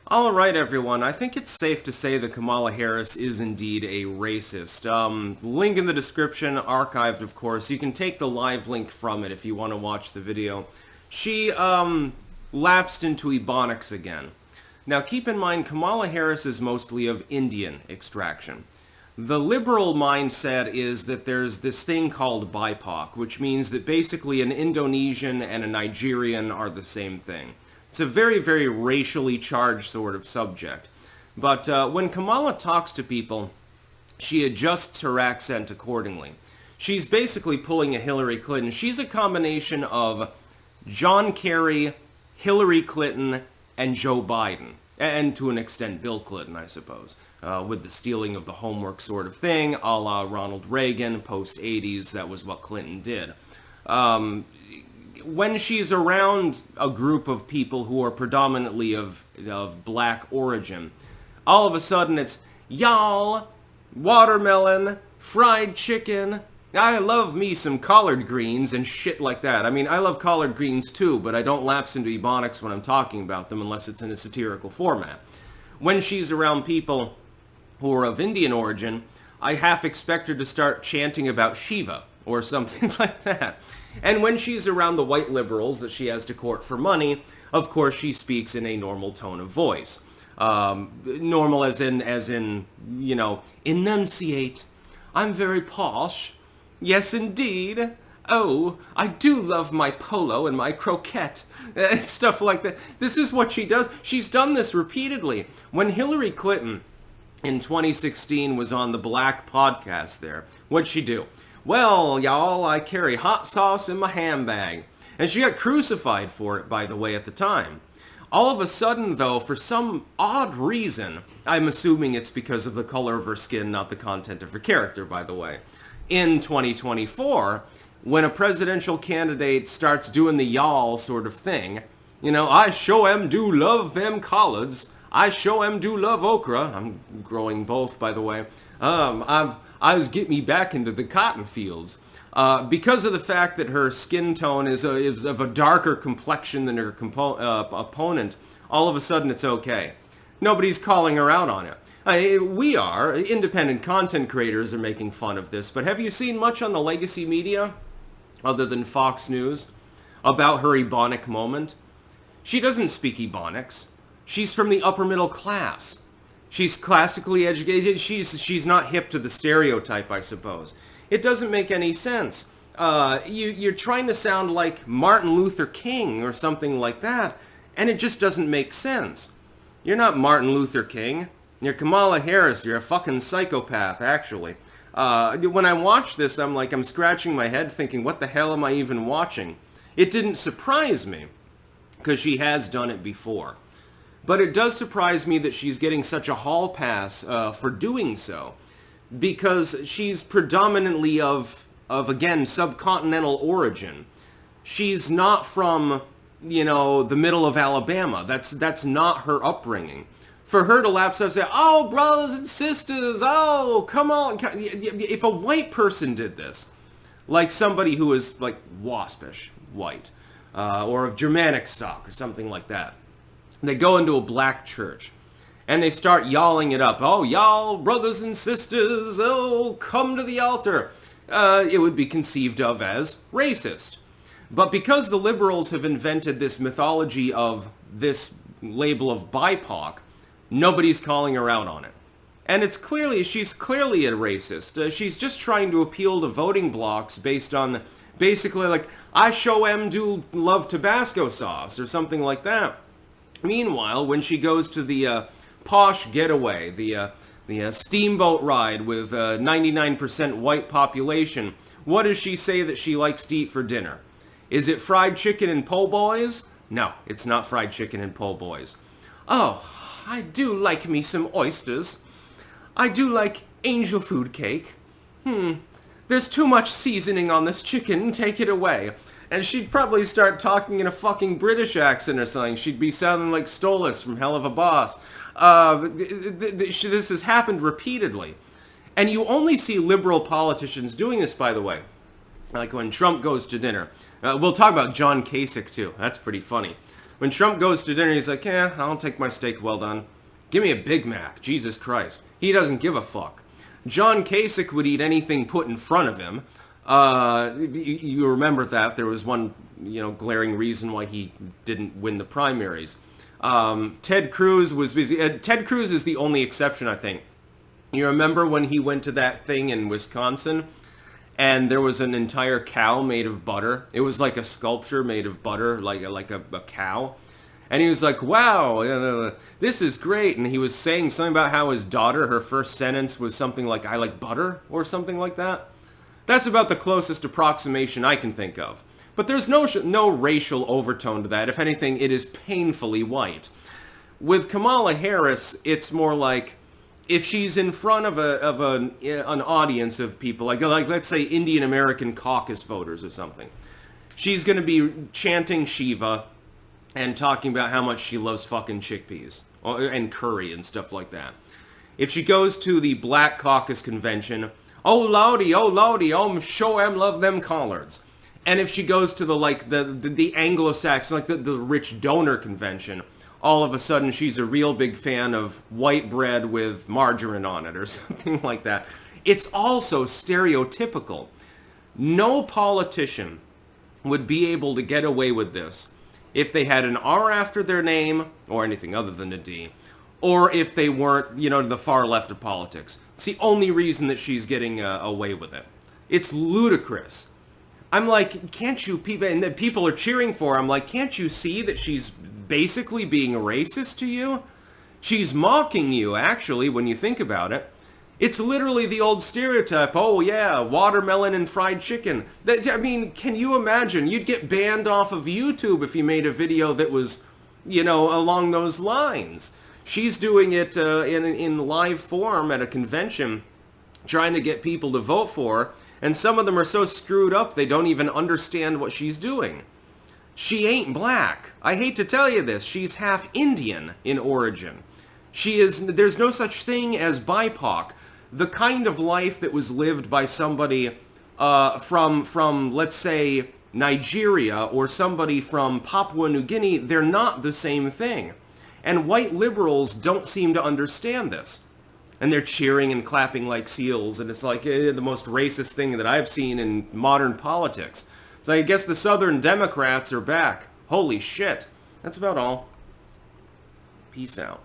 All right, everyone. I think it's safe to say that Kamala Harris is indeed a racist. Link in the description, archived, of course. You can take the live link from it if you want to watch the video. She, lapsed into Ebonics again. Now, keep in mind, Kamala Harris is mostly of Indian extraction. The liberal mindset is that there's this thing called BIPOC, which means that basically an Indonesian and a Nigerian are the same thing. It's a very, very racially charged sort of subject. But when Kamala talks to people, she adjusts her accent accordingly. She's basically pulling a Hillary Clinton. She's a combination of John Kerry, Hillary Clinton, and Joe Biden. And to an extent, Bill Clinton, I suppose. With the stealing of the homework sort of thing, a la Ronald Reagan, post-80s, that was what Clinton did. When she's around a group of people who are predominantly of black origin, all of a sudden it's, y'all, watermelon, fried chicken, I love me some collard greens and shit like that. I mean, I love collard greens too, but I don't lapse into Ebonics when I'm talking about them unless it's in a satirical format. When she's around people who are of Indian origin, I half expect her to start chanting about Shiva or something like that. And when she's around the white liberals that she has to court for money, of course she speaks in a normal tone of voice. Normal as in, you know, enunciate. I'm very posh. Yes, indeed. Oh, I do love my polo and my croquette. Stuff like that. This is what she does. She's done this repeatedly. When Hillary Clinton in 2016 was on the Black podcast there, what'd she do? Well, y'all, I carry hot sauce in my handbag. And she got crucified for it, by the way, at the time. All of a sudden, though, for some odd reason, I'm assuming it's because of the color of her skin, not the content of her character, by the way, in 2024, when a presidential candidate starts doing the y'all sort of thing, you know, I sure am do love them collards. I sure am do love okra. I'm growing both, by the way. I was getting me back into the cotton fields. Because of the fact that her skin tone is of a darker complexion than her opponent, all of a sudden it's okay. Nobody's calling her out on it. We are. Independent content creators are making fun of this, but have you seen much on the legacy media, other than Fox News, about her Ebonic moment? She doesn't speak Ebonics. She's from the upper middle class. She's classically educated. She's not hip to the stereotype, I suppose. It doesn't make any sense. You're trying to sound like Martin Luther King or something like that, and it just doesn't make sense. You're not Martin Luther King. You're Kamala Harris. You're a fucking psychopath, actually. When I watch this, I'm scratching my head thinking, what the hell am I even watching? It didn't surprise me, because she has done it before. But it does surprise me that she's getting such a hall pass for doing so, because she's predominantly of again, subcontinental origin. She's not from, you know, the middle of Alabama. That's not her upbringing. For her to lapse up and say, oh, brothers and sisters, oh, come on. If a white person did this, like somebody who is, like, waspish white, or of Germanic stock, or something like that, they go into a black church, and they start yawling it up. Oh, y'all, brothers and sisters, oh, come to the altar. It would be conceived of as racist. But because the liberals have invented this mythology of this label of BIPOC, nobody's calling her out on it. And she's clearly a racist. She's just trying to appeal to voting blocs based on, basically like, I show em do love Tabasco sauce, or something like that. Meanwhile, when she goes to the posh getaway, the steamboat ride with 99% white population, what does she say that she likes to eat for dinner? Is it fried chicken and po' boys? No, it's not fried chicken and po' boys. Oh, I do like me some oysters. I do like angel food cake. There's too much seasoning on this chicken, take it away. And she'd probably start talking in a fucking British accent or something. She'd be sounding like Stolas from Hell of a Boss. This has happened repeatedly. And you only see liberal politicians doing this, by the way. Like when Trump goes to dinner. We'll talk about John Kasich, too. That's pretty funny. When Trump goes to dinner, he's like, yeah, I'll take my steak well done. Give me a Big Mac, Jesus Christ. He doesn't give a fuck. John Kasich would eat anything put in front of him. You remember that. There was one, glaring reason why he didn't win the primaries. Ted Cruz was busy. Ted Cruz is the only exception, I think. You remember when he went to that thing in Wisconsin, and there was an entire cow made of butter? It was like a sculpture made of butter, like a cow. And he was like, wow, this is great. And he was saying something about how his daughter, her first sentence was something like, I like butter, or something like that. That's about the closest approximation I can think of. But there's no racial overtone to that. If anything, it is painfully white. With Kamala Harris, it's more like, if she's in front of an audience of people, like let's say Indian American caucus voters or something, she's going to be chanting Shiva and talking about how much she loves fucking chickpeas and curry and stuff like that. If she goes to the Black Caucus Convention, oh lordy, oh show em love them collards. And if she goes to the Anglo-Saxon, like the rich donor convention, all of a sudden she's a real big fan of white bread with margarine on it or something like that. It's also stereotypical. No politician would be able to get away with this if they had an R after their name, or anything other than a D, or if they weren't, to the far left of politics. It's the only reason that she's getting away with it. It's ludicrous. I'm like, can't you, people, and people are cheering for her, I'm like, can't you see that she's basically being racist to you? She's mocking you, actually, when you think about it. It's literally the old stereotype, oh yeah, watermelon and fried chicken. I mean, can you imagine? You'd get banned off of YouTube if you made a video that was, along those lines. She's doing it in live form at a convention, trying to get people to vote for her, and some of them are so screwed up they don't even understand what she's doing. She ain't black. I hate to tell you this, she's half Indian in origin. There's no such thing as BIPOC. The kind of life that was lived by somebody from, let's say, Nigeria or somebody from Papua New Guinea, they're not the same thing. And white liberals don't seem to understand this. And they're cheering and clapping like seals, and it's like the most racist thing that I've seen in modern politics. So I guess the Southern Democrats are back. Holy shit. That's about all. Peace out.